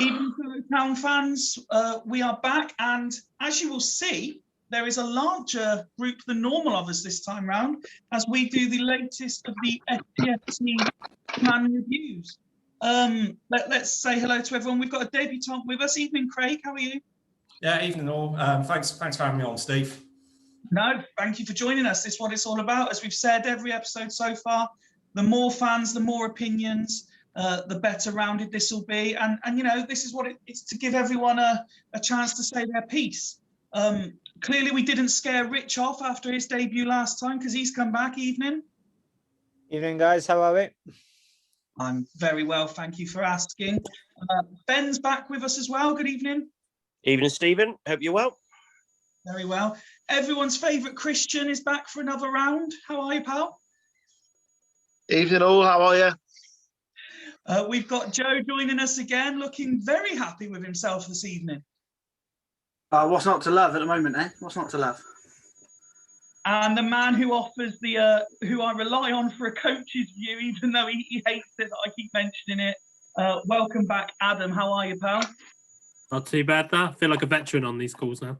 Evening, fellow town fans. We are back, and as you will see, there is a larger group than normal of us this time round, as we do the latest of the STFC plan reviews. Let's say hello to everyone. We've got a debutant with us. Evening, Craig. How are you? Yeah, evening all. Thanks for having me on, Steve. No, thank you for joining us. This is what it's all about. As we've said every episode so far, the more fans, the more opinions, the better rounded this will be. And you know, this is what it's to give everyone a chance to say their piece. Clearly, we didn't scare Rich off after his debut last time because he's come back. Evening. Evening, guys. How are we? I'm very well, thank you for asking. Ben's back with us as well. Good evening. Evening, Stephen. Hope you're well. Very well. Everyone's favourite Christian is back for another round. How are you, pal? Evening all, how are you? We've got Joe joining us again, looking very happy with himself this evening. What's not to love at the moment, eh? What's not to love? And the man who offers the, who I rely on for a coach's view, even though he hates it that I keep mentioning it. Welcome back, Adam. How are you, pal? Not too bad, though. I feel like a veteran on these calls now.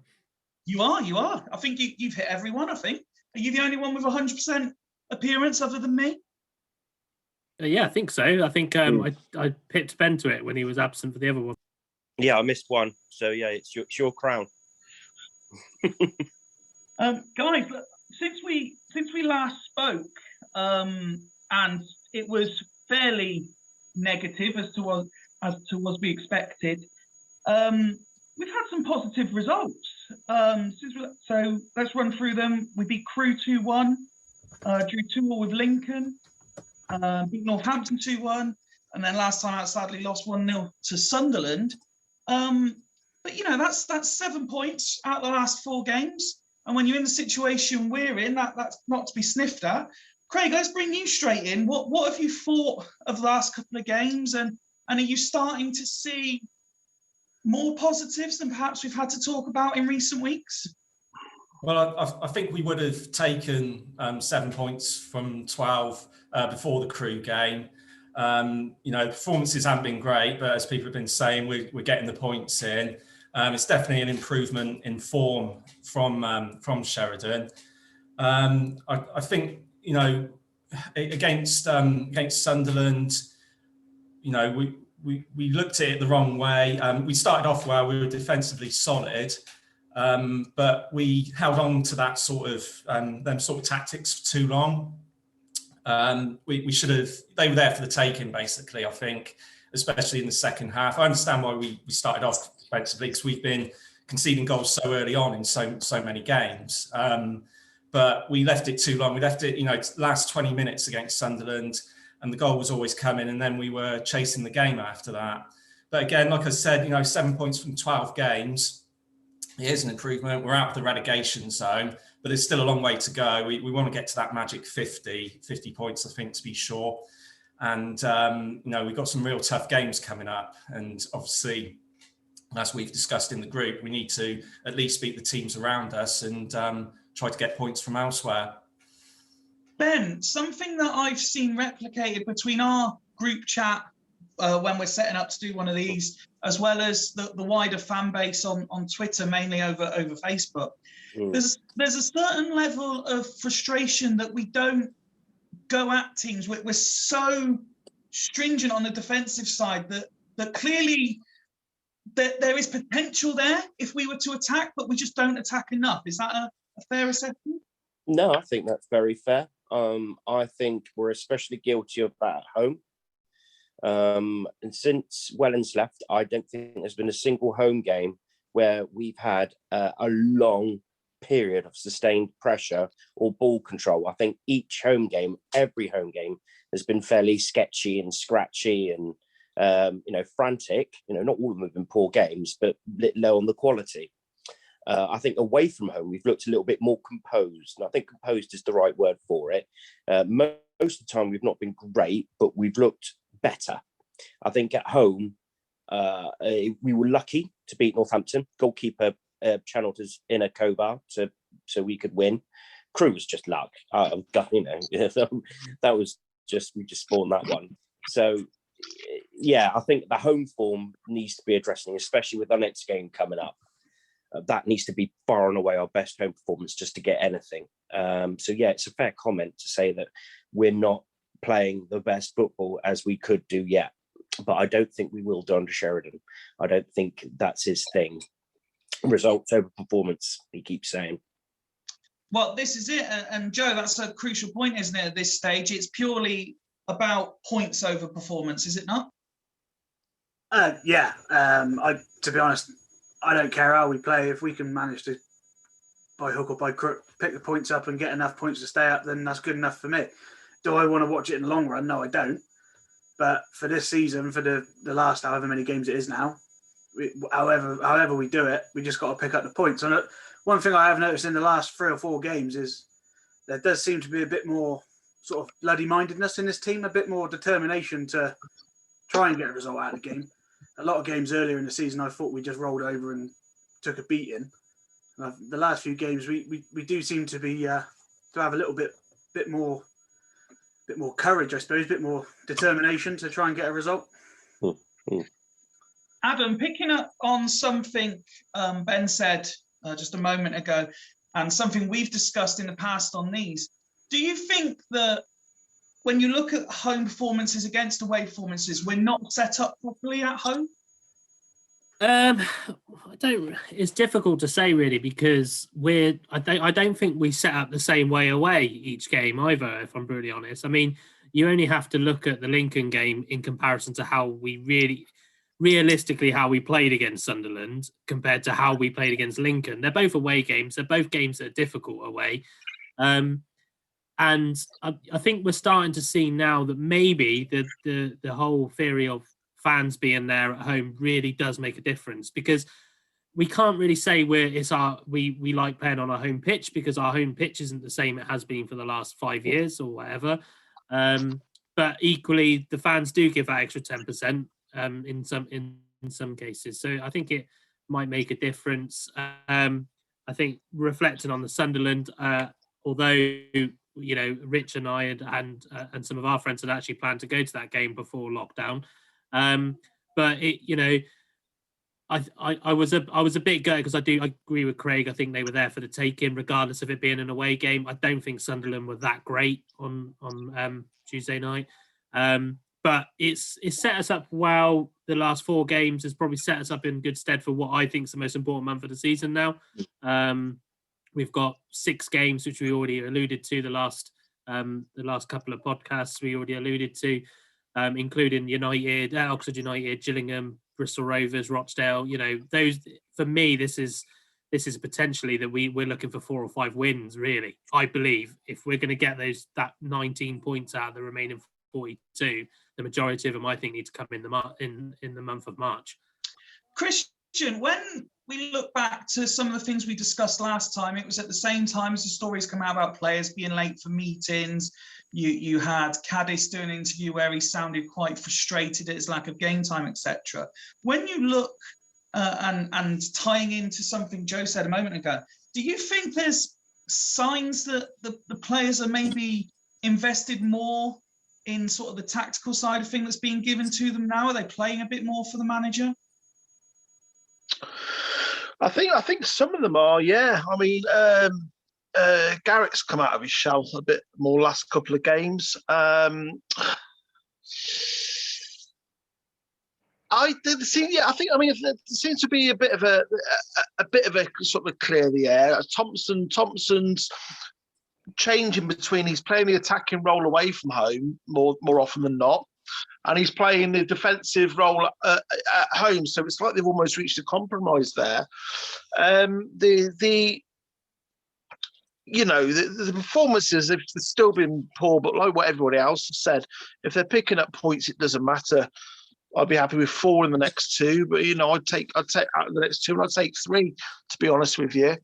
You are. I think you've hit everyone, I think. Are you the only one with 100% appearance other than me? Yeah, I think so. I think I picked Ben to it when he was absent for the other one. Yeah, I missed one. So, yeah, it's your crown. Guys, since we last spoke, and it was fairly negative as to what we expected, we've had some positive results. So let's run through them. We beat Crewe 2-1, drew 2-2 with Lincoln, beat Northampton 2-1, and then last time out sadly lost 1-0 to Sunderland. But you know, that's 7 points out of the last 4 games. And when you're in the situation we're in, that's not to be sniffed at. Craig, let's bring you straight in. What have you thought of the last couple of games, and are you starting to see more positives than perhaps we've had to talk about in recent weeks? Well, I think we would have taken 7 points from 12 before the Crewe game. You know, performances haven't been great, but as people have been saying, we're getting the points in. It's definitely an improvement in form from Sheridan. I think, you know, against Sunderland, you know, we looked at it the wrong way. We started off well, we were defensively solid, but we held on to that sort of them sort of tactics for too long. We should have. They were there for the taking, basically. I think, especially in the second half. I understand why we started off defensively because we've been conceding goals so early on in so many games. But we left it too long. We left it, you know, last 20 minutes against Sunderland, and the goal was always coming, and then we were chasing the game after that. But again, like I said, you know, 7 points from 12 games, it is an improvement. We're out of the relegation zone, but there's still a long way to go. We want to get to that magic 50 points, I think, to be sure. And, you know, we've got some real tough games coming up. And obviously, as we've discussed in the group, we need to at least beat the teams around us and try to get points from elsewhere. Ben, something that I've seen replicated between our group chat when we're setting up to do one of these, as well as the wider fan base on Twitter, mainly over Facebook. There's a certain level of frustration that we don't go at teams. We're so stringent on the defensive side that clearly there is potential there if we were to attack, but we just don't attack enough. Is that a fair assessment? No, I think that's very fair. I think we're especially guilty of that at home. And since Wellens left, I don't think there's been a single home game where we've had a long period of sustained pressure or ball control. I think each home game, every home game, has been fairly sketchy and scratchy and you know, frantic. You know, not all of them have been poor games, but low on the quality. I think away from home, we've looked a little bit more composed, and I think composed is the right word for it. Most of the time, we've not been great, but we've looked better. I think at home, we were lucky to beat Northampton. Goalkeeper channeled us in a crowbar so we could win. Crewe was just luck. You know, that was just, we just spawned that one. So yeah, I think the home form needs to be addressing, especially with our next game coming up. That needs to be far and away our best home performance just to get anything. So yeah, it's a fair comment to say that we're not playing the best football as we could do yet. But I don't think we will do under Sheridan. I don't think that's his thing. Results over performance, he keeps saying. Well, this is it. And Joe, that's a crucial point, isn't it, at this stage? It's purely about points over performance, is it not? Yeah. To be honest, I don't care how we play. If we can manage to, by hook or by crook, pick the points up and get enough points to stay up, then that's good enough for me. Do I want to watch it in the long run? No, I don't. But for this season, for the last however many games it is now, however we do it, we just got to pick up the points. And one thing I have noticed in the last 3 or 4 games is there does seem to be a bit more sort of bloody-mindedness in this team, a bit more determination to try and get a result out of the game. A lot of games earlier in the season, I thought we just rolled over and took a beating. The last few games, we do seem to be to have a little bit more courage, I suppose, a bit more determination to try and get a result. Adam, picking up on something Ben said just a moment ago, and something we've discussed in the past on these, do you think that when you look at home performances against away performances, we're not set up properly at home? It's difficult to say really, because I don't think we set up the same way away each game either, if I'm brutally honest. I mean, you only have to look at the Lincoln game in comparison to how we realistically how we played against Sunderland compared to how we played against Lincoln. They're both away games. They're both games that are difficult away. And I think we're starting to see now that maybe the whole theory of fans being there at home really does make a difference, because we can't really say we like playing on our home pitch, because our home pitch isn't the same it has been for the last 5 years or whatever. But equally, the fans do give that extra 10% in some cases. So I think it might make a difference. I think reflecting on the Sunderland, although Rich and I and some of our friends had actually planned to go to that game before lockdown. But I was a bit gutted, because I agree with Craig. I think they were there for the taking, regardless of it being an away game. I don't think Sunderland were that great on Tuesday night. But it's set us up well. The last 4 games has probably set us up in good stead for what I think is the most important month of the season now. We've got 6 games, which we already alluded to the last couple of podcasts. We already alluded to, including United, Oxford United, Gillingham, Bristol Rovers, Rochdale. Those, for me, this is potentially that we're looking for 4 or 5 wins. Really, I believe if we're going to get that 19 points out of the remaining 42, the majority of them I think need to come in the month of March. Christian, when we look back to some of the things we discussed last time, it was at the same time as the stories come out about players being late for meetings. You had Cadiz do an interview where he sounded quite frustrated at his lack of game time, etc. When you look and tying into something Joe said a moment ago, do you think there's signs that the players are maybe invested more in sort of the tactical side of things that's being given to them now? Are they playing a bit more for the manager? I think some of them are, yeah. I mean, Garrett's come out of his shell a bit more last couple of games. I mean, there seems to be a bit of a sort of clear the air. Thompson's changing between, he's playing the attacking role away from home more often than not, and he's playing the defensive role at home. So it's like they've almost reached a compromise there. The performances have still been poor, but like what everybody else has said, if they're picking up points, it doesn't matter. I'd be happy with 4 in the next 2, but I'd take out the next 2, and I'd take 3, to be honest with you.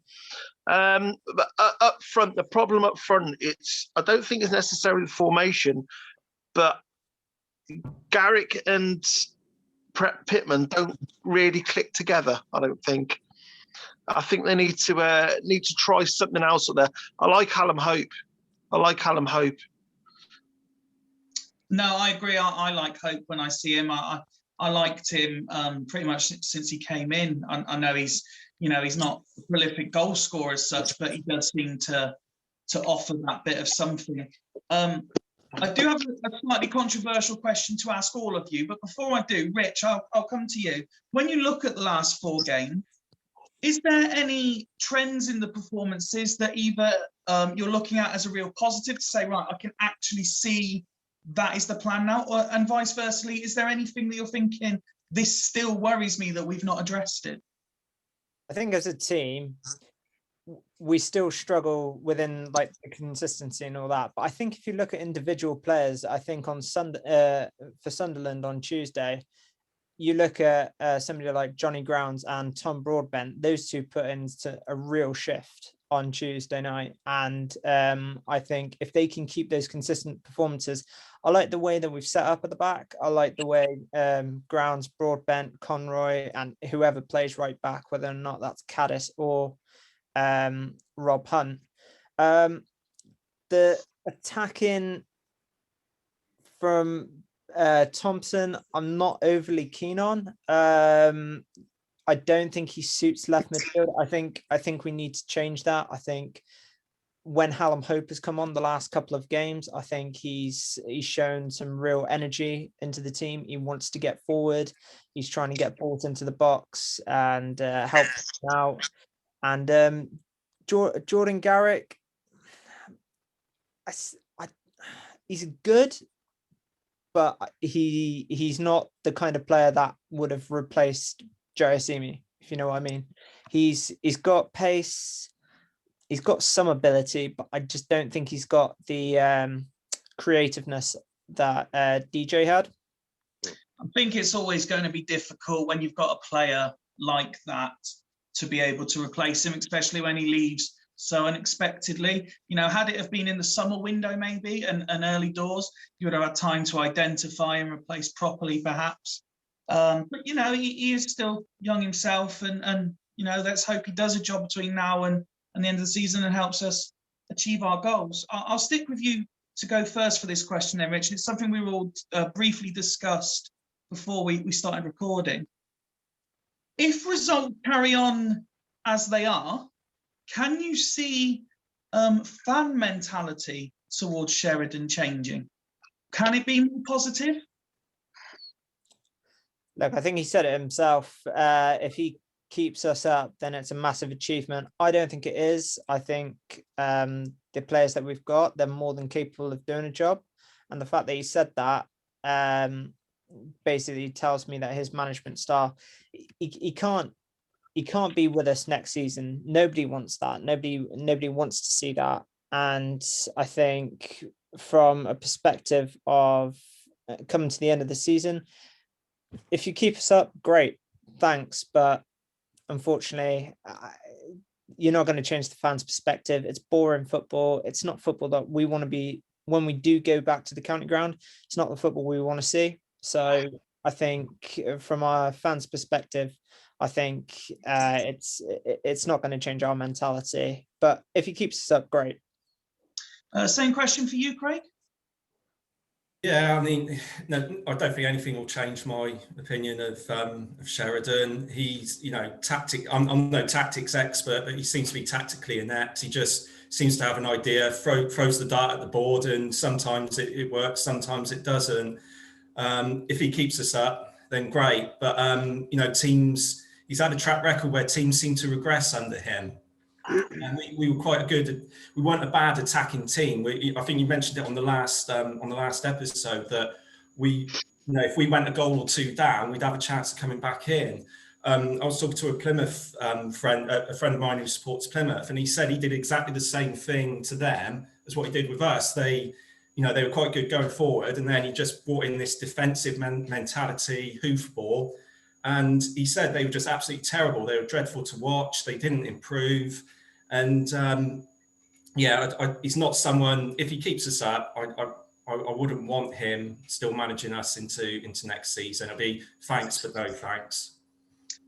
But up front, the problem up front, I don't think it's necessarily the formation, but Garrick and Pittman don't really click together, I don't think. I think they need to try something else up there. I like Hallam Hope. No, I agree. I like Hope when I see him. I liked him pretty much since he came in. I know he's not a prolific goal scorer as such, but he does seem to offer that bit of something. I do have a slightly controversial question to ask all of you, but before I do, Rich, I'll come to you. When you look at the last 4 games, is there any trends in the performances that either you're looking at as a real positive to say, right, I can actually see that is the plan now, and vice versa? Is there anything that you're thinking, this still worries me that we've not addressed it? I think as a team, we still struggle within like the consistency and all that. But I think if you look at individual players, I think on Sunday for Sunderland on Tuesday, you look at somebody like Johnny Grounds and Tom Broadbent. Those two put into a real shift on Tuesday night, and I think if they can keep those consistent performances, I like the way that we've set up at the back. I like the way Grounds, Broadbent, Conroy, and whoever plays right back, whether or not that's Caddis or Rob Hunt. The attacking from Thompson, I'm not overly keen on. I don't think he suits left midfield. I think we need to change that. I think when Hallam Hope has come on the last couple of games, I think he's shown some real energy into the team. He wants to get forward. He's trying to get balls into the box and help out. And Jordan Garrick, he's good, but he's not the kind of player that would have replaced Joe Asimi, if you know what I mean. He's got pace, he's got some ability, but I just don't think he's got the creativeness that DJ had. I think it's always going to be difficult when you've got a player like that to be able to replace him, especially when he leaves so unexpectedly. Had it have been in the summer window maybe and early doors, you would have had time to identify and replace properly perhaps. But he is still young himself, and let's hope he does a job between now and the end of the season and helps us achieve our goals. I'll stick with you to go first for this question then, Rich. It's something we all briefly discussed before we started recording. If results carry on as they are, can you see fan mentality towards Sheridan changing? Can it be more positive? Look, I think he said it himself. If he keeps us up, then it's a massive achievement. I don't think it is. I think the players that we've got, they're more than capable of doing a job. And the fact that he said that basically tells me that his management style, he can't be with us next season. Nobody wants that. Nobody wants to see that. And I think from a perspective of coming to the end of the season, if you keep us up, great, thanks. But unfortunately, you're not going to change the fans' perspective. It's boring football. It's not football that we want to be when we do go back to the county ground. It's not the football we want to see. So I think from our fans' perspective, I think it's not going to change our mentality. But if he keeps us up, great. Same question for you, Craig. Yeah, I mean, no, I don't think anything will change my opinion of Sheridan. He's, I'm no tactics expert, but he seems to be tactically inept. He just seems to have an idea, throws the dart at the board, and sometimes it works, sometimes it doesn't. If he keeps us up, then great. But teams, he's had a track record where teams seem to regress under him. And we were quite good. We weren't a bad attacking team. I think you mentioned it on the last episode that if we went a goal or two down, we'd have a chance of coming back in. I was talking to a Plymouth friend, a friend of mine who supports Plymouth, and he said he did exactly the same thing to them as what he did with us. They were quite good going forward, and then he just brought in this defensive mentality, hoofball, and he said they were just absolutely terrible. They were dreadful to watch. They didn't improve. And he's not someone. If he keeps us up, I wouldn't want him still managing us into next season. It'll be thanks, but no thanks.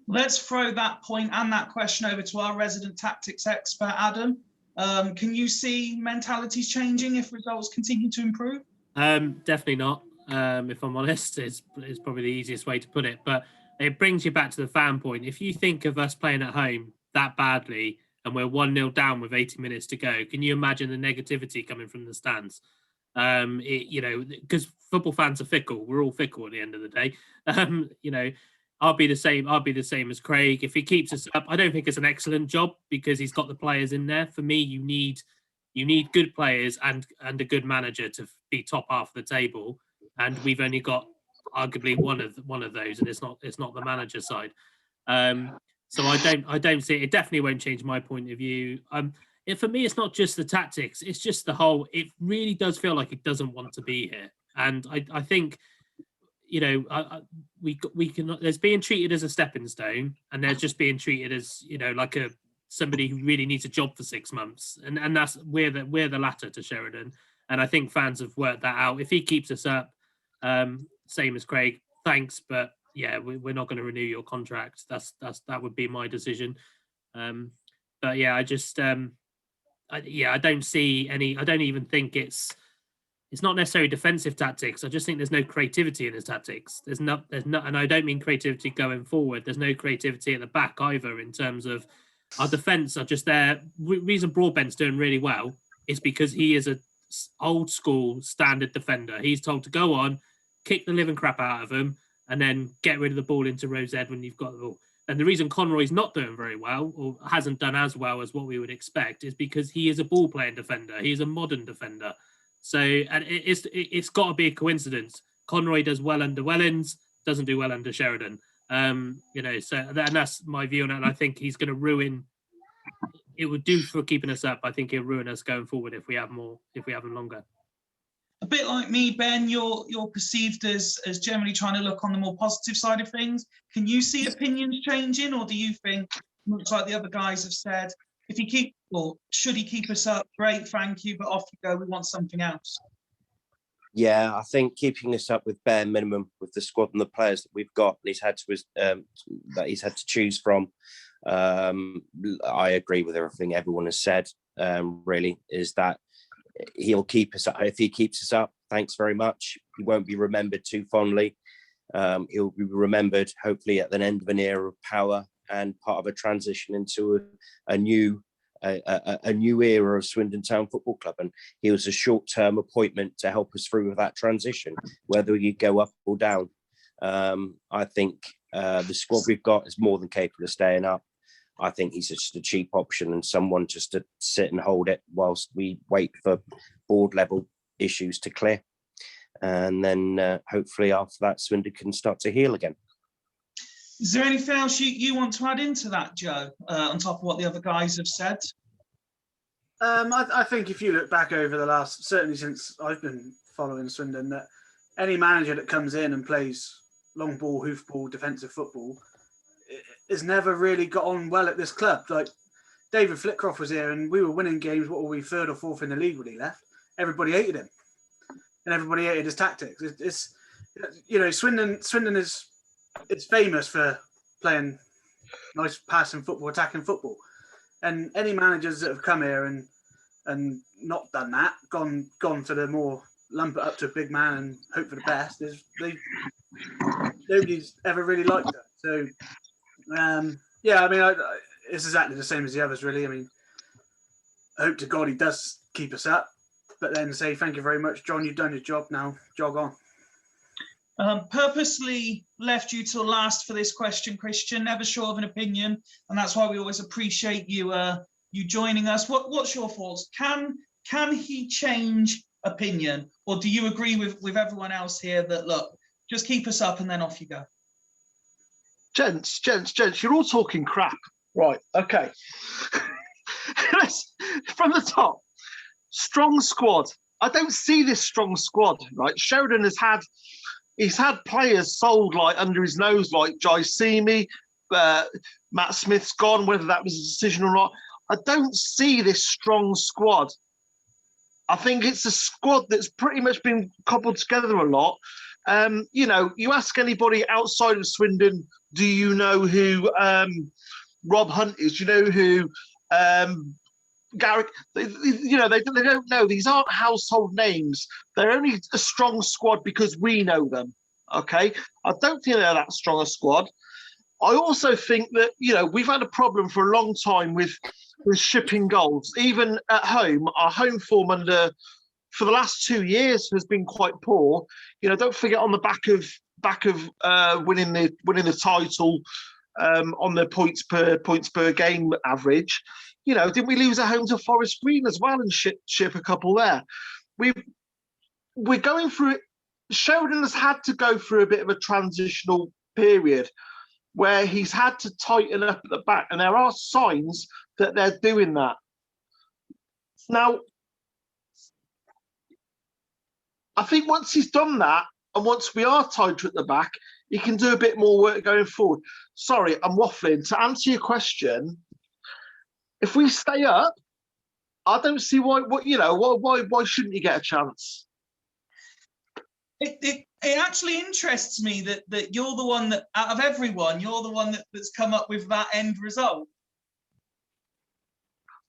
Let's throw that point and that question over to our resident tactics expert, Adam. Can you see mentalities changing if results continue to improve? Definitely not. if I'm honest, is probably the easiest way to put it. But it brings you back to the fan point. If you think of us playing at home that badly and we're 1-0 down with 80 minutes to go, can you imagine the negativity coming from the stands? Because football fans are fickle. We're all fickle at the end of the day. I'll be the same. I'll be the same as Craig. If he keeps us up, I don't think it's an excellent job because he's got the players in there. For me, you need good players and a good manager to be top half of the table. And we've only got arguably one of those, and it's not the manager side. So I don't see it. It definitely won't change my point of view. For me, it's not just the tactics; it's just the whole. It really does feel like it doesn't want to be here, and I think, we can. There's being treated as a stepping stone, and there's just being treated as like somebody who really needs a job for 6 months, and that's we're the latter to Sheridan, and I think fans have worked that out. If he keeps us up, same as Craig, thanks, but yeah, we're not going to renew your contract. That would be my decision. But yeah, I just I don't see any. I don't even think it's not necessarily defensive tactics. I just think there's no creativity in his tactics. There's not, and I don't mean creativity going forward. There's no creativity at the back either in terms of our defence are just there. Reason Broadbent's doing really well is because he is a old school standard defender. He's told to go on, kick the living crap out of him, and then get rid of the ball into row Z when you've got the ball. And the reason Conroy's not doing very well or hasn't done as well as what we would expect is because he is a ball playing defender. He's a modern defender. So, and it's got to be a coincidence. Conroy does well under Wellens, doesn't do well under Sheridan. And that's my view on it. And I think he's going to ruin. It would do for keeping us up. I think he'll ruin us going forward if we have him longer. A bit like me, Ben, you're perceived as generally trying to look on the more positive side of things. Can you see opinions changing, or do you think, much like the other guys have said, should he keep us up? Great, thank you, but off you go. We want something else. Yeah, I think keeping us up with bare minimum with the squad and the players that we've got, he's had to choose from. I agree with everything everyone has said. Really, is that he'll keep us up. If he keeps us up, thanks very much. He won't be remembered too fondly. He'll be remembered hopefully at the end of an era of power and part of a transition into a new era of Swindon Town Football Club. And he was a short-term appointment to help us through with that transition, whether you go up or down. I think the squad we've got is more than capable of staying up. I think he's just a cheap option and someone just to sit and hold it whilst we wait for board level issues to clear. And then hopefully after that, Swindon can start to heal again. Is there anything else you want to add into that, Joe, on top of what the other guys have said? I think if you look back over the last, certainly since I've been following Swindon, that any manager that comes in and plays long ball, hoof ball, defensive football has never really got on well at this club. Like David Flitcroft was here and we were winning games. What were we, 3rd or 4th in the league when he left? Everybody hated him and everybody hated his tactics. It's Swindon is famous for playing nice passing football, attacking football. And any managers that have come here and not done that, gone for the more lump it up to a big man and hope for the best, nobody's ever really liked that. So, it's exactly the same as the others, really. I mean, I hope to God he does keep us up, but then say thank you very much, John. You've done your job. Now jog on. Purposely left you till last for this question, Christian. Never short of an opinion, and that's why we always appreciate you joining us. What's your thoughts? Can he change opinion, or do you agree with everyone else here that look, just keep us up and then off you go? Gents, you're all talking crap. Right, okay. From the top, strong squad. I don't see this strong squad, right? Sheridan he's had players sold like under his nose, like Jai Simi, Matt Smith's gone, whether that was a decision or not. I don't see this strong squad. I think it's a squad that's pretty much been cobbled together a lot. You ask anybody outside of Swindon, do you know who Rob Hunt is? Do you know who Garrick, they don't know. These aren't household names. They're only a strong squad because we know them. Okay, I don't think they're that strong a squad. I also think that we've had a problem for a long time with shipping goals. Even at home, our home form for the last 2 years has been quite poor. Don't forget on the back of winning the title on the points per game average. Didn't we lose at home to Forest Green as well and ship a couple there? We're going through it. Sheridan has had to go through a bit of a transitional period where he's had to tighten up at the back, and there are signs that they're doing that. Now, I think once he's done that, and once we are tighter at the back, he can do a bit more work going forward. Sorry, I'm waffling. To answer your question, if we stay up, I don't see why shouldn't you get a chance? It actually interests me that you're the one that, out of everyone, you're the one that's come up with that end result.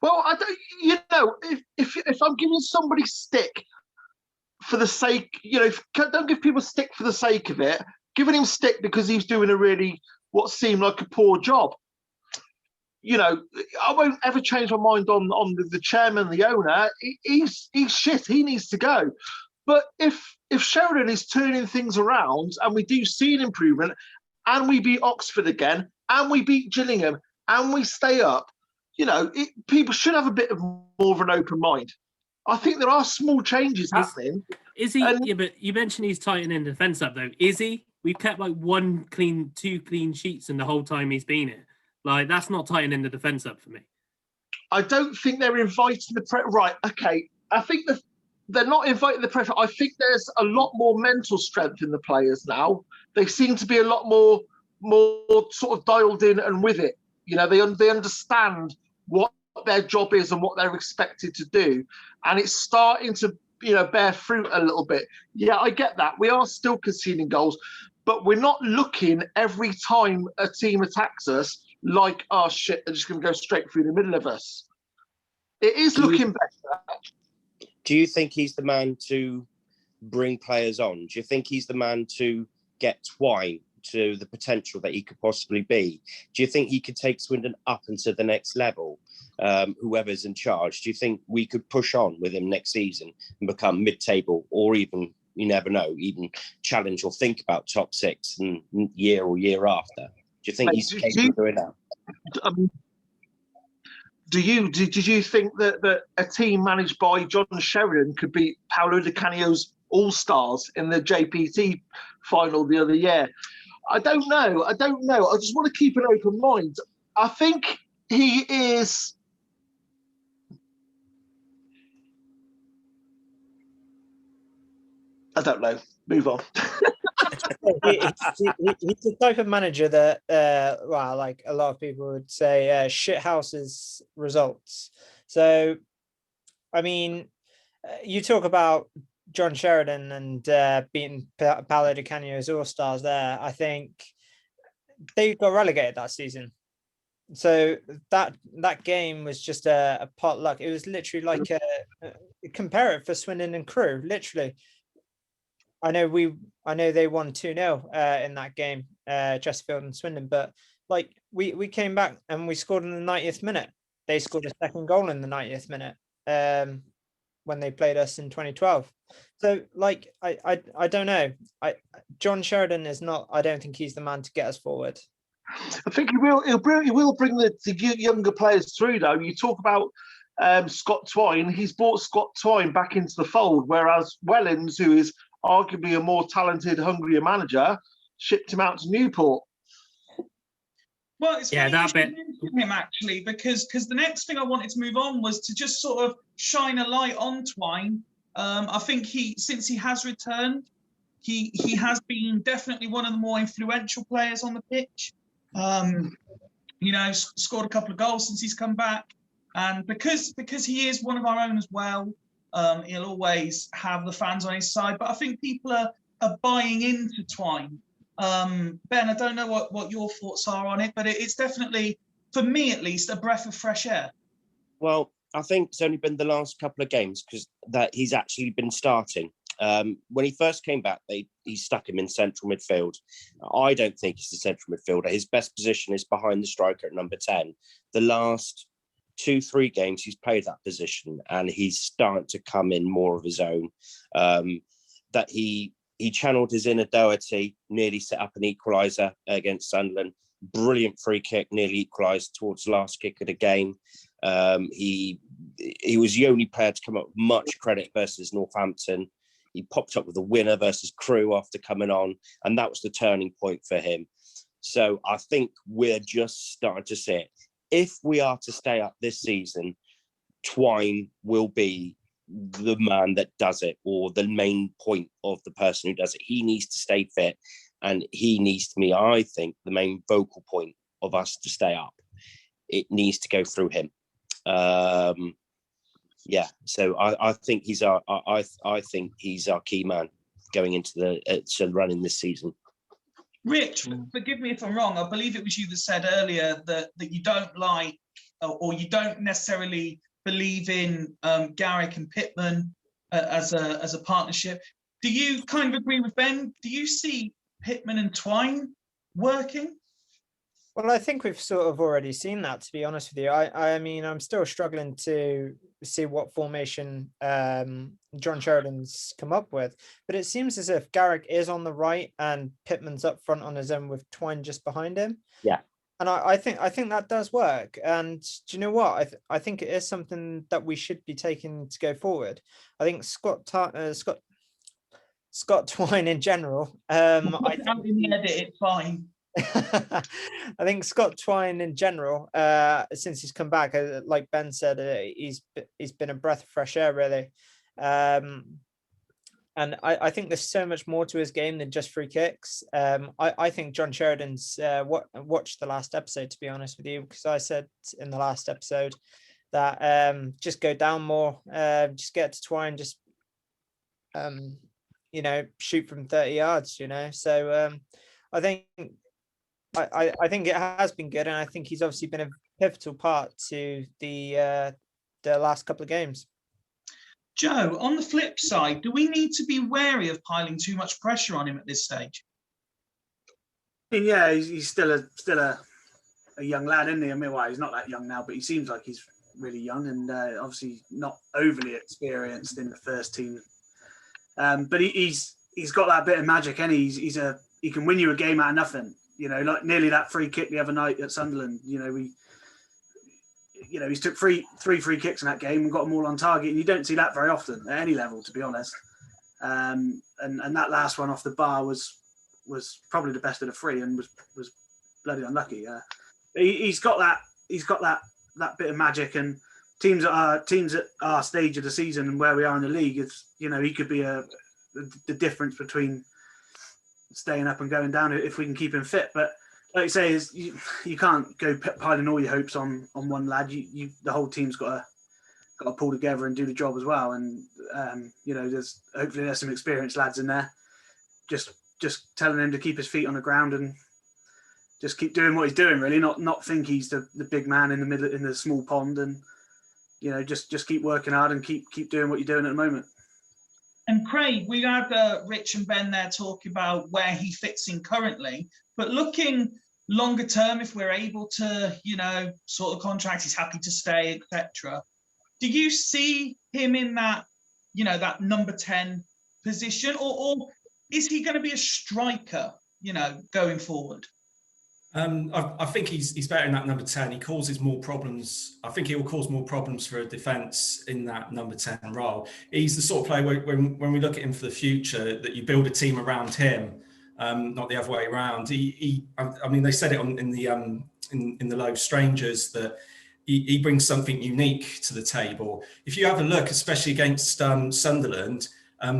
Well, I don't. If I'm giving somebody stick for the sake, don't give people stick for the sake of it. Giving him stick because he's doing what seemed like a poor job. I won't ever change my mind on the chairman, the owner. He's shit. He needs to go. But if Sheridan is turning things around and we do see an improvement, and we beat Oxford again, and we beat Gillingham, and we stay up, people should have a bit more of an open mind. I think there are small changes happening. Is he? Yeah, but you mentioned he's tightening the defence up, though. Is he? We've kept like 2 clean sheets in the whole time he's been here. Like, that's not tightening the defence up for me. I don't think they're inviting the pressure. Right, okay. I think they're not inviting the pressure. I think there's a lot more mental strength in the players now. They seem to be a lot more sort of dialed in and with it. They understand what their job is and what they're expected to do. And it's starting to, bear fruit a little bit. Yeah, I get that. We are still conceding goals, but we're not looking every time a team attacks us like, oh shit, they're just going to go straight through the middle of us. It is looking better. Do you think he's the man to bring players on? Do you think he's the man to get Twyne to the potential that he could possibly be? Do you think he could take Swindon up into the next level? Whoever's in charge, do you think we could push on with him next season and become mid-table, or even, you never know, even challenge or think about top 6 in year or year after? Do you think he's capable of doing that? Did you think that a team managed by John Sheridan could beat Paolo Di Canio's All-Stars in the JPT final the other year? I don't know. I just want to keep an open mind. I think he is. I don't know. Move on. He's the type of manager that, like a lot of people would say, shit houses results. So, I mean, you talk about John Sheridan and beating Paolo Di Canio's All-Stars there. I think they got relegated that season. So that game was just a potluck. It was literally like compare it for Swindon and Crewe, literally. I know they won 2-0 in that game, Chesterfield and Swindon, but like we came back and we scored in the 90th minute. They scored a second goal in the 90th minute when they played us in 2012. So like I don't know. John Sheridan is not. I don't think he's the man to get us forward. I think he will. He will bring the younger players through, though. You talk about Scott Twyne. He's brought Scott Twyne back into the fold, whereas Wellens, who is arguably a more talented, hungrier manager, shipped him out to Newport. Well, it's funny that bit him actually, because the next thing I wanted to move on was to just sort of shine a light on Twyne. I think since he has returned, he has been definitely one of the more influential players on the pitch. Scored a couple of goals since he's come back, and because he is one of our own as well, he'll always have the fans on his side. But I think people are buying into Twyne. Ben, I don't know what your thoughts are on it, but it's definitely, for me at least, a breath of fresh air. Well, I think it's only been the last couple of games because that he's actually been starting. When he first came back, he stuck him in central midfield. I don't think he's the central midfielder. His best position is behind the striker at number 10. The last 2-3 games, he's played that position, and he's starting to come in more of his own. That he channeled his inner Doherty, nearly set up an equaliser against Sunderland. Brilliant free kick, nearly equalised towards the last kick of the game. He was the only player to come up with much credit versus Northampton. He popped up with a winner versus Crewe after coming on, and that was the turning point for him. So I think we're just starting to see it. If we are to stay up this season, Twyne will be the man that does it, or the main point of the person who does it. He needs to stay fit, and he needs to be, I think, the main vocal point of us to stay up. It needs to go through him. So I think he's our key man going into the running this season. Rich, forgive me if I'm wrong. I believe it was you that said earlier that you don't like, or you don't necessarily believe in Garrick and Pittman as a partnership. Do you kind of agree with Ben? Do you see Pittman and Twyne working? Well, I think we've sort of already seen that, to be honest with you. I mean, I'm still struggling to see what formation John Sheridan's come up with, but it seems as if Garrick is on the right and Pittman's up front on his own with Twyne just behind him. Yeah. And I think that does work. And do you know what? I think it is something that we should be taking to go forward. I think Scott Twyne in general. In the edit, it's fine. I think Scott Twyne in general, since he's come back, like Ben said, he's been a breath of fresh air, really. And I think there's so much more to his game than just free kicks. I think John Sheridan's watched the last episode, to be honest with you, because I said in the last episode that just go down more, just get to Twyne, just shoot from 30 yards, So I think it has been good, and I think he's obviously been a pivotal part to the last couple of games. Joe, on the flip side, do we need to be wary of piling too much pressure on him at this stage? Yeah, he's still a young lad, isn't he? I mean, well, he's not that young now, but he seems like he's really young, and obviously not overly experienced in the first team. But he's got that bit of magic, and he can win you a game out of nothing. Like nearly that free kick the other night at Sunderland. He's took three free kicks in that game and got them all on target, and you don't see that very often at any level, to be honest. And that last one off the bar was probably the best of the three, and was bloody unlucky. He's got that bit of magic, and teams at our stage of the season and where we are in the league, it's he could be the difference between staying up and going down if we can keep him fit. But like you say, you can't go piling all your hopes on one lad. The whole team's got to pull together and do the job as well. And there's some experienced lads in there, just telling him to keep his feet on the ground and just keep doing what he's doing. Really, not think he's the big man in the middle in the small pond, and just keep working hard and keep doing what you're doing at the moment. And Craig, we had Rich and Ben there talking about where he fits in currently, but looking longer term, if we're able to, sort of contract, he's happy to stay, etc. Do you see him in that, that number 10 position, or is he going to be a striker, going forward? I think he's better in that number 10. He causes more problems. I think he will cause more problems for a defence in that number 10 role. He's the sort of player when we look at him for the future, that you build a team around him, not the other way around. I mean, they said it in the Low Strangers that he brings something unique to the table. If you have a look, especially against Sunderland,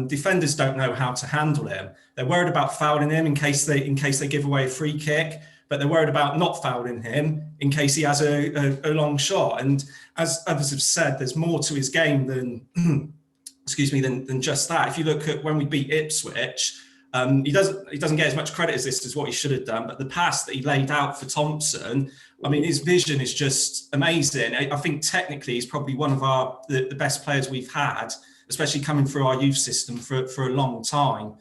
defenders don't know how to handle him. They're worried about fouling him in case they give away a free kick, but they're worried about not fouling him in case he has a long shot. And as others have said, there's more to his game than just that. If you look at when we beat Ipswich, He doesn't get as much credit as what he should have done, but the pass that he laid out for Thompson, I mean, his vision is just amazing. I think technically he's probably one of the best players we've had, especially coming through our youth system for a long time.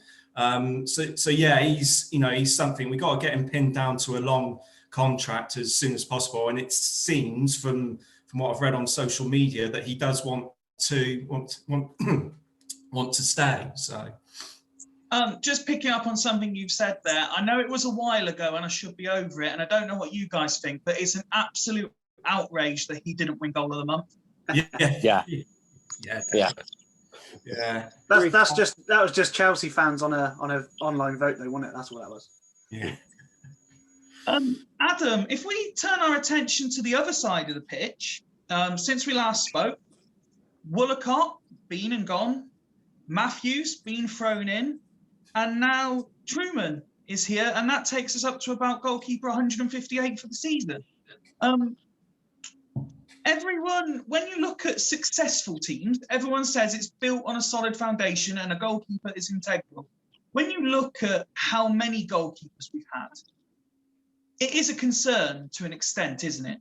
So yeah, he's something. We got to get him pinned down to a long contract as soon as possible. And it seems from what I've read on social media that he does want to stay. So. Just picking up on something you've said there, I know it was a while ago and I should be over it, and I don't know what you guys think, but it's an absolute outrage that he didn't win Goal of the Month. Yeah. That was just Chelsea fans on a online vote, though, wasn't it? That's what that was. Yeah. Adam, if we turn our attention to the other side of the pitch, since we last spoke, Woolacott been and gone, Matthews been thrown in, and now Truman is here, and that takes us up to about goalkeeper 158 for the season. Everyone, when you look at successful teams, everyone says it's built on a solid foundation and a goalkeeper is integral. When you look at how many goalkeepers we've had, it is a concern to an extent, isn't it?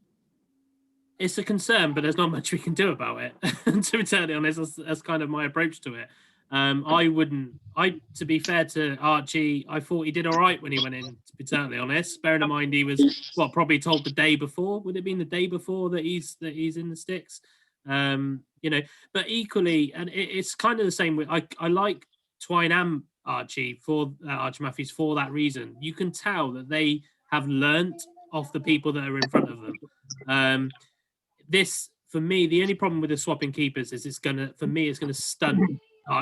It's a concern, but there's not much we can do about it. To be totally honest, that's kind of my approach to it. To be fair to Archie, I thought he did all right when he went in, to be totally honest. Bearing in mind he was probably told the day before. Would it have been the day before that he's in the sticks? But equally, and it's kind of the same way. I like Twyne and Archie Archie Matthews for that reason. You can tell that they have learnt off the people that are in front of them. This, for me, the only problem with the swapping keepers is it's gonna stunt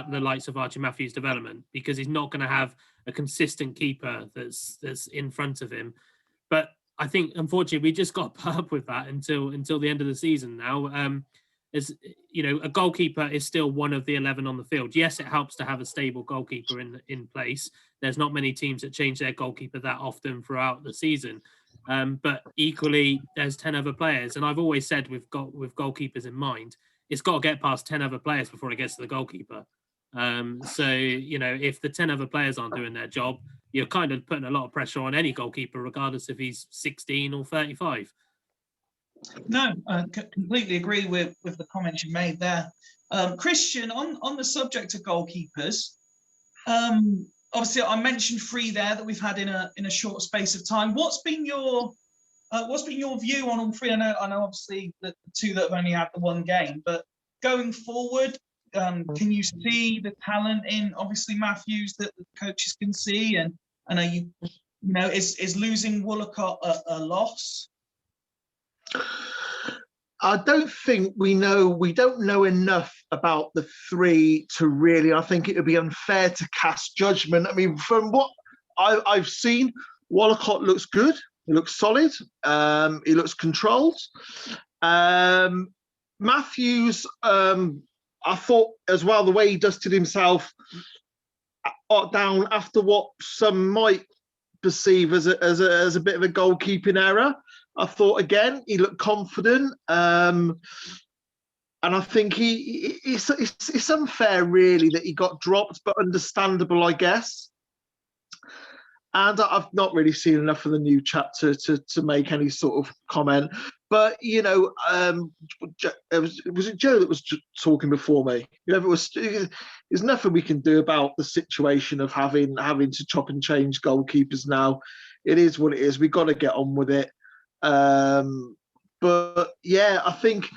the likes of Archie Matthews' development, because he's not going to have a consistent keeper that's in front of him. But I think, unfortunately, we just got to put up with that until the end of the season now. A goalkeeper is still one of the 11 on the field. Yes, it helps to have a stable goalkeeper in place. There's not many teams that change their goalkeeper that often throughout the season. But equally, there's 10 other players. And I've always said with goalkeepers in mind, it's got to get past 10 other players before it gets to the goalkeeper. If the 10 other players aren't doing their job, you're kind of putting a lot of pressure on any goalkeeper, regardless if he's 16 or 35. No, I completely agree with the comments you made there. Christian, on the subject of goalkeepers, obviously I mentioned 3 there that we've had in a short space of time. What's been your view on all 3? I know obviously the 2 that have only had the 1 game, but going forward, can you see the talent in obviously Matthews that the coaches can see, and are you is losing Woolacott a loss? I don't think we don't know enough about the 3 to really. I think it would be unfair to cast judgment. I mean, from what I've seen, Woolacott looks good. He looks solid. He looks controlled. Matthews, I thought as well, the way he dusted himself down after what some might perceive as a bit of a goalkeeping error. I thought again he looked confident, and I think it's unfair really that he got dropped, but understandable, I guess. And I've not really seen enough of the new chapter to make any sort of comment. But was it Joe that was talking before me? There's nothing we can do about the situation of having to chop and change goalkeepers now. It is what it is. We've got to get on with it. But yeah, I think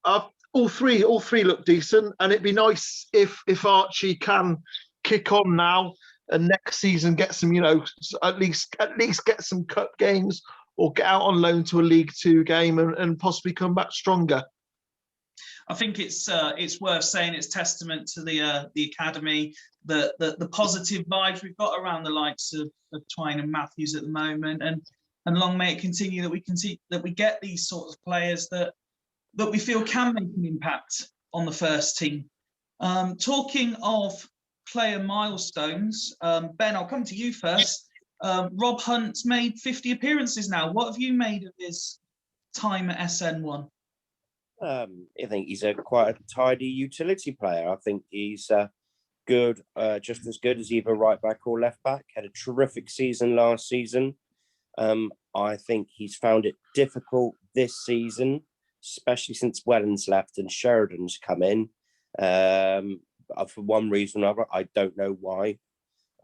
all three look decent, and it'd be nice if Archie can kick on now and next season get some, at least get some cup games or get out on loan to a League 2 game and possibly come back stronger. I think it's worth saying it's testament to the academy, the positive vibes we've got around the likes of Twyne and Matthews at the moment, and long may it continue that we can see that we get these sorts of players that we feel can make an impact on the first team. Talking of player milestones, Ben, I'll come to you first. Rob Hunt's made 50 appearances now. What have you made of his time at SN1? I think he's quite a tidy utility player. I think he's good, just as good as either right back or left back. Had a terrific season last season. I think he's found it difficult this season, especially since Wellens left and Sheridan's come in. For one reason or another, I don't know why.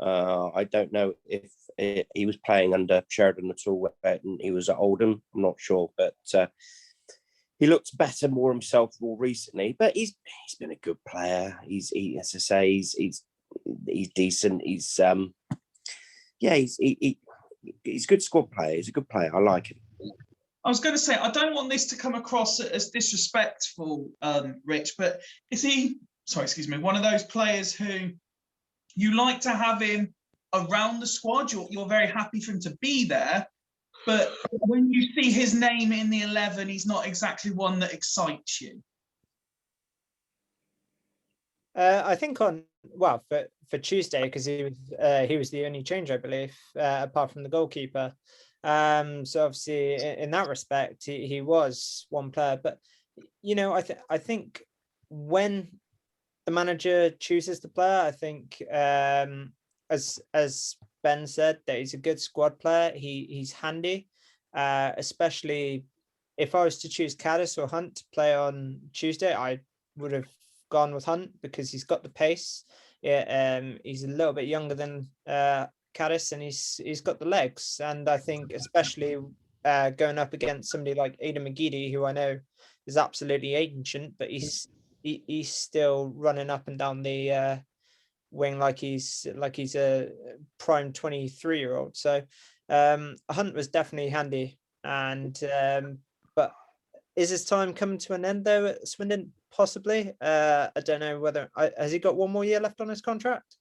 I don't know if he was playing under Sheridan at all when he was at Oldham. I'm not sure, but he looked better, more himself, more recently. But he's been a good player. As I say, he's decent. He's a good squad player. He's a good player. I like him. I was going to say, I don't want this to come across as disrespectful, Rich, but is he, one of those players who you like to have him around the squad? You're very happy for him to be there, but when you see his name in the 11, he's not exactly one that excites you. I think for Tuesday, because he was the only change, I believe, apart from the goalkeeper. So obviously in that respect, he was one player. But I think when the manager chooses the player, I think as Ben said, that he's a good squad player. He's handy, especially if I was to choose Caddis or Hunt to play on Tuesday, I would have gone with Hunt because he's got the pace. He's a little bit younger than Caddis, and he's got the legs. And I think especially going up against somebody like Aidan McGeady, who I know is absolutely ancient, but he's still running up and down the wing like he's a prime 23-year-old. So Hunt was definitely handy. And but is his time coming to an end though at Swindon? Possibly. I don't know whether has he got one more year left on his contract?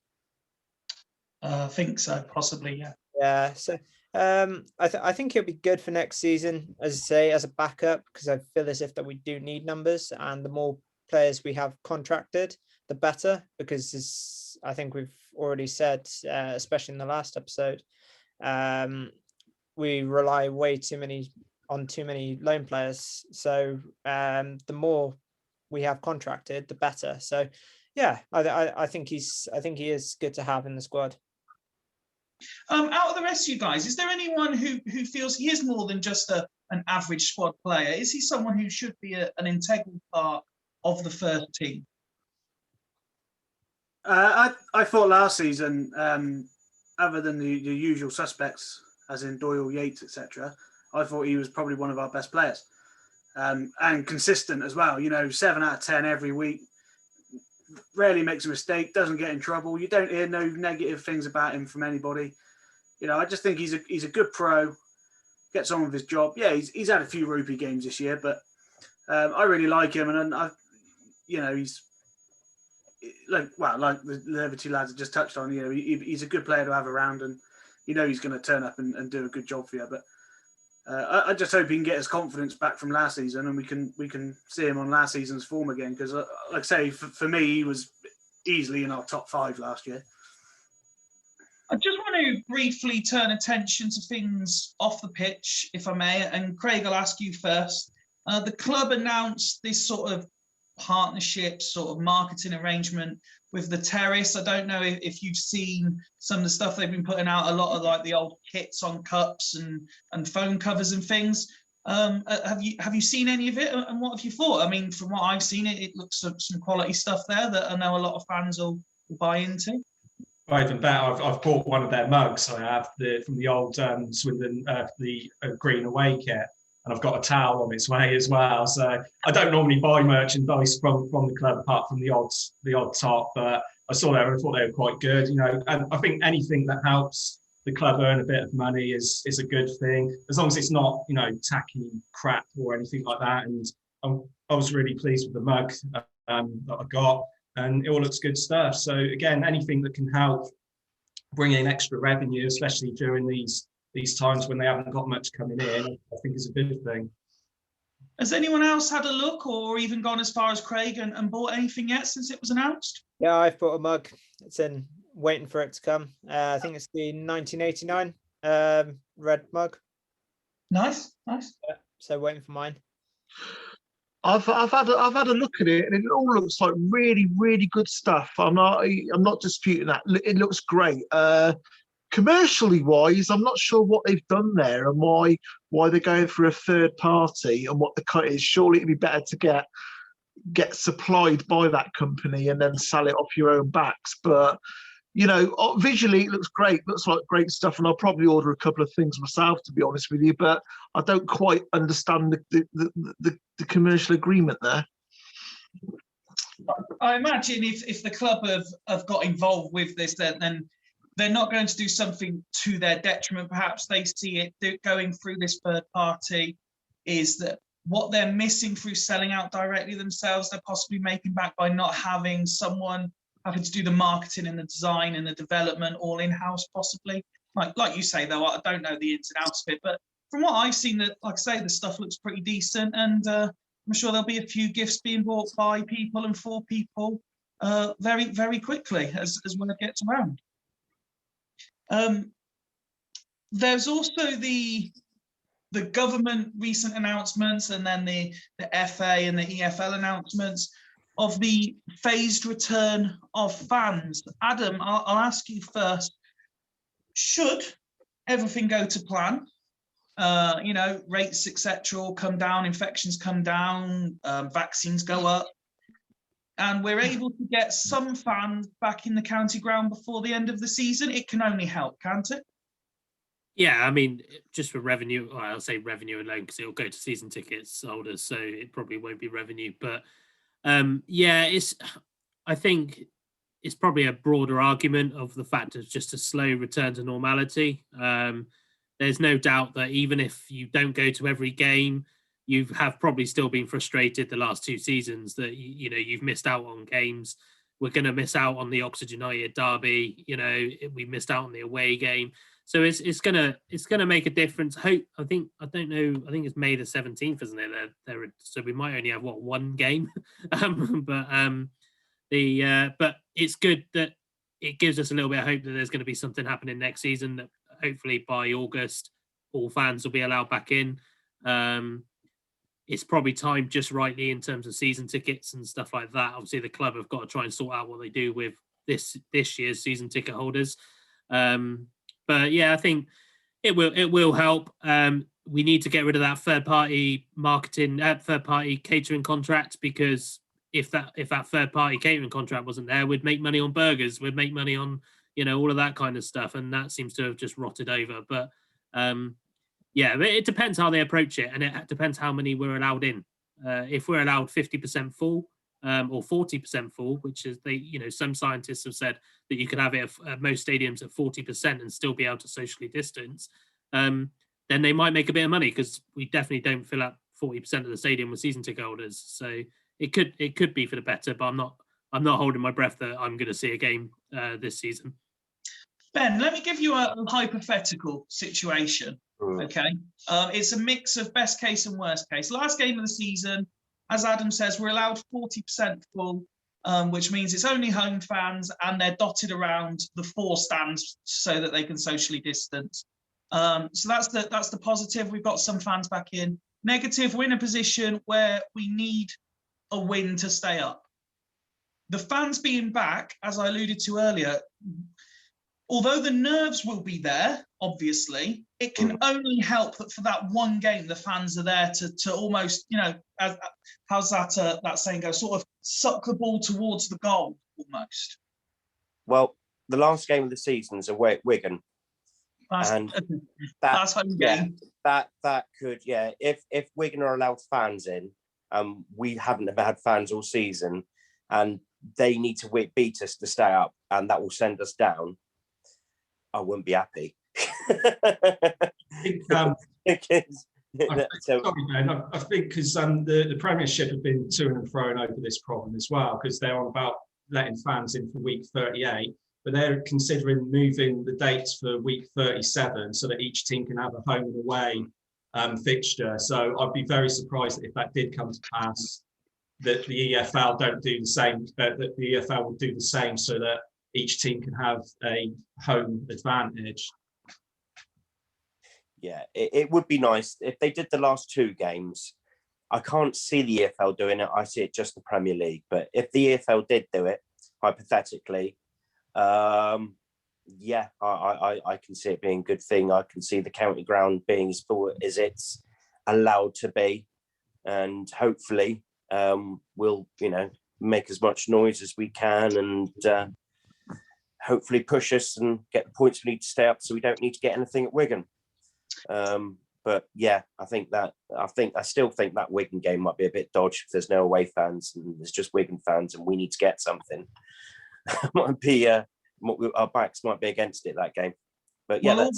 I think so, possibly, yeah. Yeah. So I think he'll be good for next season, as I say, as a backup, because I feel as if that we do need numbers, and the more players we have contracted, the better, because I think we've already said, especially in the last episode, we rely way too many loan players. So the more we have contracted, the better. So yeah, I think he is good to have in the squad. Out of the rest of you guys, is there anyone who feels he is more than just an average squad player? Is he someone who should be an integral part of the first team? I thought last season, other than the usual suspects, as in Doyle, Yates, etc., I thought he was probably one of our best players, and consistent as well. 7 out of 10 every week. Rarely makes a mistake, doesn't get in trouble. You don't hear no negative things about him from anybody. I just think he's a good pro, gets on with his job. Yeah, he's had a few rupee games this year, but I really like him, and he's like the other two lads have just touched on. He's a good player to have around, and he's going to turn up and do a good job for you. But I just hope he can get his confidence back from last season, and we can see him on last season's form again. Because, like I say, for me, he was easily in our top 5 last year. I just want to briefly turn attention to things off the pitch, if I may. And Craig, I'll ask you first. The club announced this sort of partnership, sort of marketing arrangement with the Terrace. I don't know if you've seen some of the stuff they've been putting out, a lot of like the old kits on cups and phone covers and things. Have you seen any of it, and what have you thought? I mean, from what I've seen, it looks some quality stuff there that I know a lot of fans will buy into. Well, even better, I've bought one of their mugs. I have from the old Swindon, the green away kit. And I've got a towel on its way as well. So I don't normally buy merchandise from the club apart from the odd top, but I saw that and I thought they were quite good, and I think anything that helps the club earn a bit of money is a good thing, as long as it's not, tacky crap or anything like that. And I was really pleased with the mug that I got, and it all looks good stuff. So again, anything that can help bring in extra revenue, especially during these times when they haven't got much coming in, I think is a good thing. Has anyone else had a look or even gone as far as Craig and bought anything yet since it was announced? Yeah, I've bought a mug. It's waiting for it to come. I think it's the 1989 red mug. Nice. Yeah, so waiting for mine. I've had a look at it, and it all looks like really, really good stuff. I'm not disputing that. It looks great. Commercially wise, I'm not sure what they've done there and why they're going for a third party and what the cut is. Surely it'd be better to get supplied by that company and then sell it off your own backs. But visually it looks great. Looks like great stuff, and I'll probably order a couple of things myself, to be honest with you. But I don't quite understand the commercial agreement there. I imagine if the club have got involved with this, then they're not going to do something to their detriment. Perhaps they see it going through this third party is that what they're missing through selling out directly themselves, they're possibly making back by not having someone having to do the marketing and the design and the development all in-house, possibly. Like you say, though, I don't know the ins and outs of it, but from what I've seen, that, like I say, the stuff looks pretty decent, and I'm sure there'll be a few gifts being bought by people and for people very, very quickly as word gets around. There's also the government recent announcements, and then the FA and the EFL announcements of the phased return of fans. Adam, I'll ask you first. Should everything go to plan, rates, etc., all come down, infections come down, vaccines go up, and we're able to get some fans back in the county ground before the end of the season, it can only help, can't it? Yeah, I mean, just for revenue, I'll say revenue alone, because it'll go to season tickets holders, so it probably won't be revenue. But I think it's probably a broader argument of the fact of just a slow return to normality. There's no doubt that even if you don't go to every game, you have probably still been frustrated the last two seasons that you've missed out on games. We're going to miss out on the Oxford United derby. We missed out on the away game. So it's gonna make a difference. I think it's May the 17th, isn't it? So we might only have one game, but it's good that it gives us a little bit of hope that there's going to be something happening next season. That hopefully by August all fans will be allowed back in. It's probably timed just rightly in terms of season tickets and stuff like that. Obviously, the club have got to try and sort out what they do with this year's season ticket holders. But yeah, I think it will help. We need to get rid of that third party catering contract, because if that third party catering contract wasn't there, we'd make money on burgers, we'd make money on all of that kind of stuff, and that seems to have just rotted over. But it depends how they approach it, and it depends how many we're allowed in. If we're allowed 50% full, or 40% full, which is some scientists have said that you could have it at most stadiums at 40% and still be able to socially distance, then they might make a bit of money, because we definitely don't fill up 40% of the stadium with season ticket holders. So it could be for the better, but I'm not holding my breath that I'm going to see a game this season. Ben, let me give you a hypothetical situation. Okay, it's a mix of best case and worst case. Last game of the season, as Adam says, we're allowed 40% full, which means it's only home fans, and they're dotted around the 4 stands so that they can socially distance. So that's the positive. We've got some fans back in. Negative, we're in a position where we need a win to stay up. The fans being back, as I alluded to earlier, although the nerves will be there, obviously, it can only help that for that one game, the fans are there to almost, how's that saying go, sort of suck the ball towards the goal, almost. Well, the last game of the season is away at Wigan. That's home game. That could, if Wigan are allowed fans in, we haven't had fans all season, and they need to beat us to stay up, and that will send us down, I wouldn't be happy. I think because the Premiership have been to and fro over this problem as well, because they're on about letting fans in for week 38, but they're considering moving the dates for week 37 so that each team can have a home and away fixture. So I'd be very surprised if that did come to pass, that the EFL don't do the same, that the EFL will do the same so that each team can have a home advantage. Yeah, it would be nice if they did the last 2 games. I can't see the EFL doing it. I see it just the Premier League. But if the EFL did do it, hypothetically, yeah, I can see it being a good thing. I can see the county ground being as full as it's allowed to be, and hopefully we'll make as much noise as we can, and hopefully push us and get the points we need to stay up, so we don't need to get anything at Wigan. But yeah, I still think that Wigan game might be a bit dodgy if there's no away fans and there's just Wigan fans, and we need to get something. Might be our backs might be against it that game. But yeah,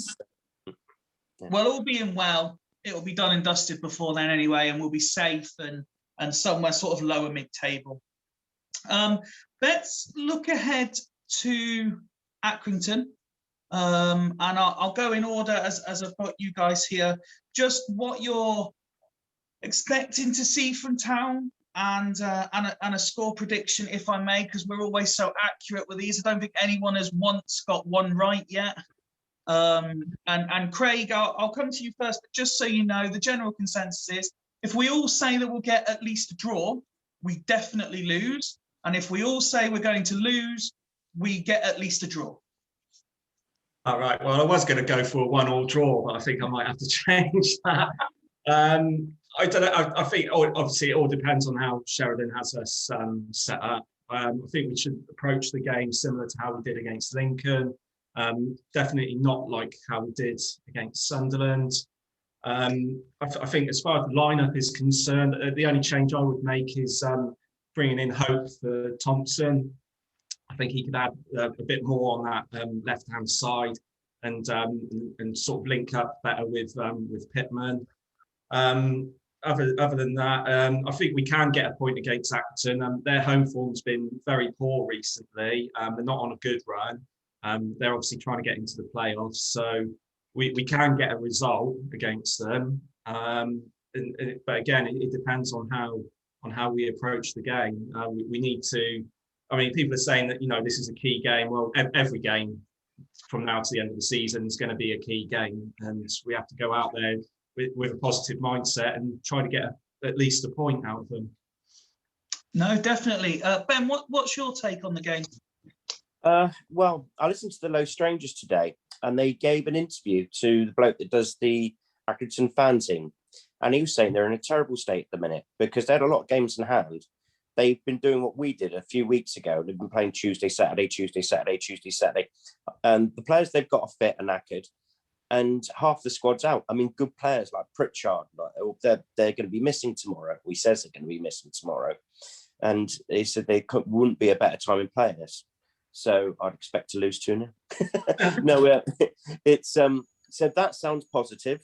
well, all being well, it'll be done and dusted before then anyway, and we'll be safe and somewhere sort of lower mid-table. Let's look ahead to Accrington. And I'll go in order as I've got you guys here. Just what you're expecting to see from Town, and a score prediction, if I may, because we're always so accurate with these. I don't think anyone has once got one right yet. And Craig, I'll come to you first, but just so you know, the general consensus is if we all say that we'll get at least a draw, we definitely lose. And if we all say we're going to lose, we get at least a draw. All right. Well, I was going to go for a 1-1 draw, but I think I might have to change that. I don't know. I think obviously it all depends on how Sheridan has us set up. I think we should approach the game similar to how we did against Lincoln. Definitely not like how we did against Sunderland. I think as far as the lineup is concerned, the only change I would make is bringing in Hope for Thompson. I think he could add a bit more on that left-hand side and sort of link up better with Pittman. Other than that, I think we can get a point against Accrington. Their home form's been very poor recently. They're not on a good run. They're obviously trying to get into the playoffs, so we can get a result against them. But again, it depends on how we approach the game. We need to. I mean, people are saying that this is a key game. Well, every game from now to the end of the season is going to be a key game, and we have to go out there with a positive mindset and try to get at least a point out of them. No, definitely. Ben, what's your take on the game? Well, I listened to the Low Strangers today, and they gave an interview to the bloke that does the Accrington fanzine, and he was saying they're in a terrible state at the minute because they had a lot of games in hand. They've been doing what we did a few weeks ago. They've been playing Tuesday, Saturday, Tuesday, Saturday, Tuesday, Saturday. And the players they've got are fit and knackered, and half the squad's out. I mean, good players like Pritchard, they're going to be missing tomorrow. He says they're going to be missing tomorrow. And he said wouldn't be a better time in playing this. So I'd expect to lose 2-0. No, it's so that sounds positive.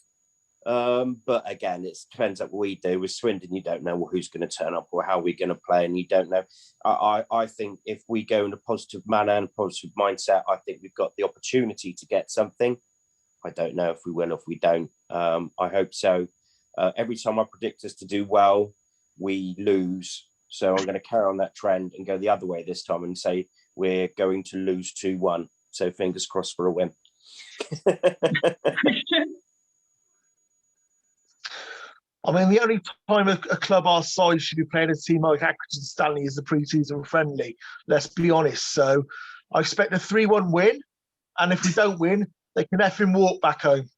But again, it depends on what we do. With Swindon, you don't know who's going to turn up or how we're going to play, and you don't know. I think if we go in a positive manner and a positive mindset, I think we've got the opportunity to get something. I don't know if we will, if we don't. I hope so. Every time I predict us to do well, we lose. So I'm going to carry on that trend and go the other way this time and say we're going to lose 2-1. So fingers crossed for a win. Christian? I mean, the only time a club our size should be playing a team like Accrington Stanley is the pre-season friendly. Let's be honest. So I expect a 3-1 win. And if we don't win, they can effing walk back home.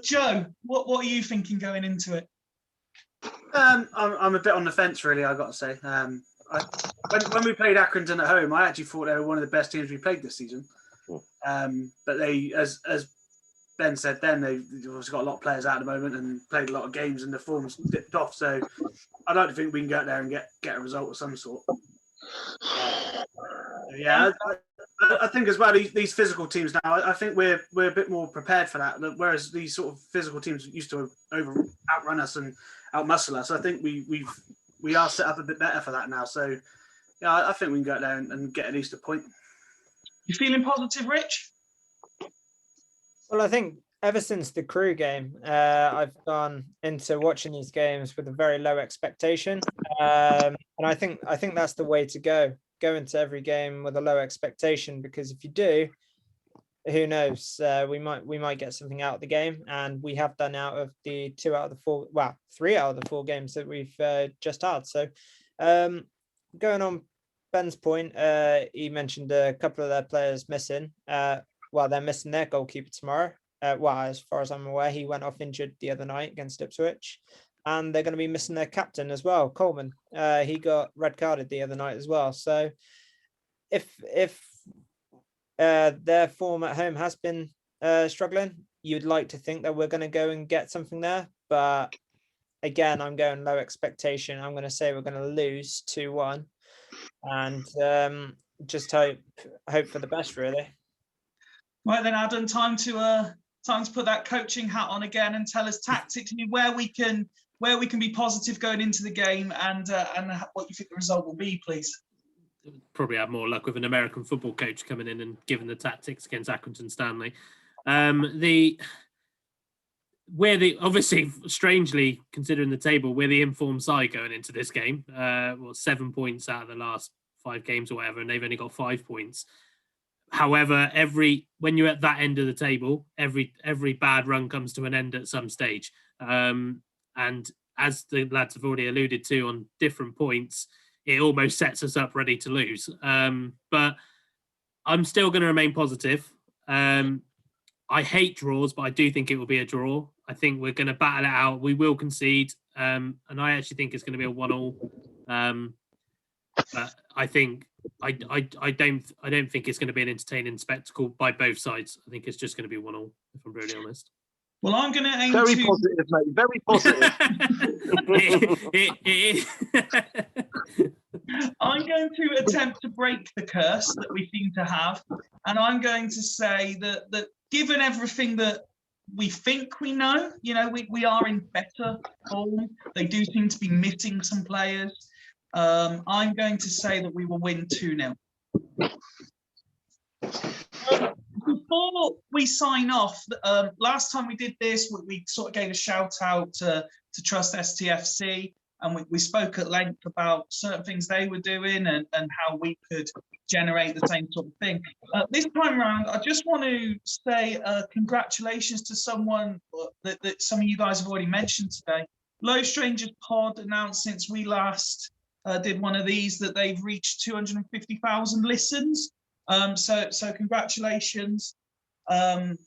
Joe, what are you thinking going into it? I'm a bit on the fence, really, I've got to say. When we played Accrington at home, I actually thought they were one of the best teams we played this season. But they, as Ben said then, they've obviously got a lot of players out at the moment and played a lot of games and the form's dipped off. So I'd like to think we can go out there and get a result of some sort. Yeah, I think as well, these physical teams now, I think we're a bit more prepared for that. Whereas these sort of physical teams used to outrun us and outmuscle us. I think we are set up a bit better for that now. So yeah, I think we can go out there and get at least a point. You feeling positive, Rich? Well, I think ever since the Crew game, I've gone into watching these games with a very low expectation, and I think that's the way to go. Go into every game with a low expectation, because if you do, who knows? We might get something out of the game, and we have done out of the 3 out of the 4 games that we've just had. So, going on Ben's point, he mentioned a couple of their players missing. They're missing their goalkeeper tomorrow. As far as I'm aware, he went off injured the other night against Ipswich, and they're going to be missing their captain as well, Coleman. He got red carded the other night as well. So, if their form at home has been struggling, you'd like to think that we're going to go and get something there. But again, I'm going low expectation. I'm going to say we're going to lose 2-1, and just hope for the best, really. Right then, Adam, time to put that coaching hat on again and tell us tactically where we can be positive going into the game, and what you think the result will be, please. Probably have more luck with an American football coach coming in and giving the tactics against Accrington Stanley. Obviously, strangely considering the table, we're the informed side going into this game. 7 points out of the last 5 games or whatever, and they've only got 5 points. However, when you're at that end of the table, every bad run comes to an end at some stage. And as the lads have already alluded to on different points, it almost sets us up ready to lose. But I'm still going to remain positive. I hate draws, but I do think it will be a draw. I think we're going to battle it out. We will concede, and I actually think it's going to be a 1-1. But I think I don't think it's going to be an entertaining spectacle by both sides. I think it's just going to be 1-1, if I'm really honest. Well, I'm going to aim very positive, mate. Very positive. I'm going to attempt to break the curse that we seem to have, and I'm going to say that given everything that we think we know, we are in better form. They do seem to be missing some players. I'm going to say that we will win 2-0. Before we sign off, last time we did this, we sort of gave a shout out to Trust STFC, and we spoke at length about certain things they were doing and how we could generate the same sort of thing. This time around, I just want to say congratulations to someone that some of you guys have already mentioned today. Low Strangers Pod announced since we last did one of these that they've reached 250,000 listens. So congratulations. Sadly,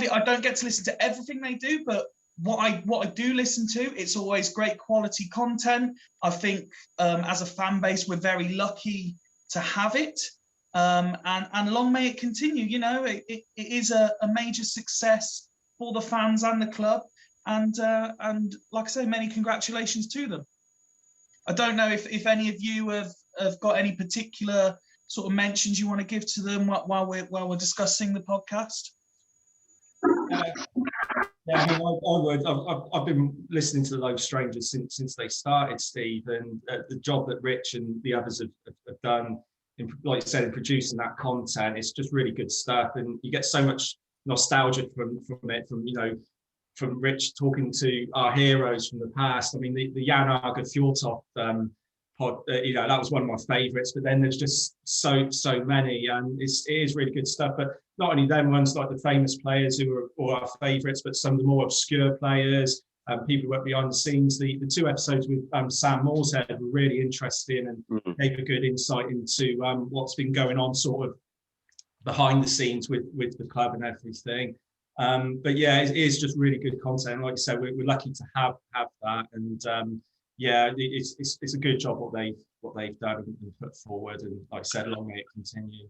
I don't get to listen to everything they do, but what I do listen to, it's always great quality content. I think as a fan base, we're very lucky to have it, and long may it continue. It is a major success for the fans and the club, and like I say, many congratulations to them. I don't know if any of you have got any particular sort of mentions you want to give to them while we're discussing the podcast. Yeah, I would. I've been listening to the Low Strangers since they started, Steve, and the job that Rich and the others have done, like you said, in producing that content, it's just really good stuff, and you get so much nostalgia from it, from Rich talking to our heroes from the past. I mean, the Jan Arga Fjordtoft pod, that was one of my favourites, but then there's just so many, and it is really good stuff. But not only them ones, like the famous players who are all our favourites, but some of the more obscure players, people who work behind the scenes. The 2 episodes with Sam Morshead were really interesting and gave a good insight into what's been going on sort of behind the scenes with the club and everything. But yeah, it is just really good content. Like I said, we're lucky to have that, and it's a good job what they've done and put forward. And like I said, long may it continue.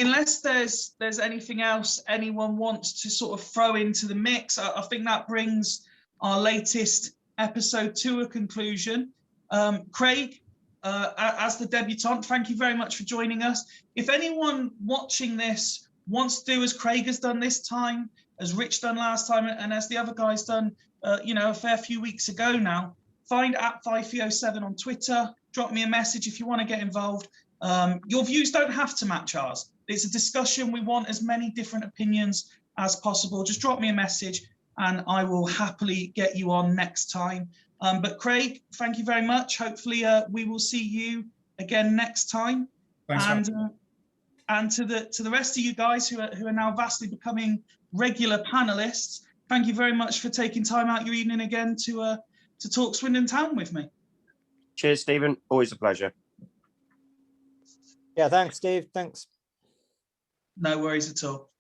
Unless there's anything else anyone wants to sort of throw into the mix, I think that brings our latest episode to a conclusion. Craig, as the debutant, thank you very much for joining us. If anyone watching this wants to do as Craig has done this time, as Rich done last time, and as the other guys done, a fair few weeks ago now, find @5Theo7 on Twitter. Drop me a message if you want to get involved. Your views don't have to match ours. It's a discussion. We want as many different opinions as possible. Just drop me a message and I will happily get you on next time. But Craig, thank you very much. Hopefully we will see you again next time. Thanks, And to the rest of you guys who are now vastly becoming regular panelists, thank you very much for taking time out your evening again to talk Swindon Town with me. Cheers, Stephen. Always a pleasure. Yeah, thanks, Steve. Thanks. No worries at all.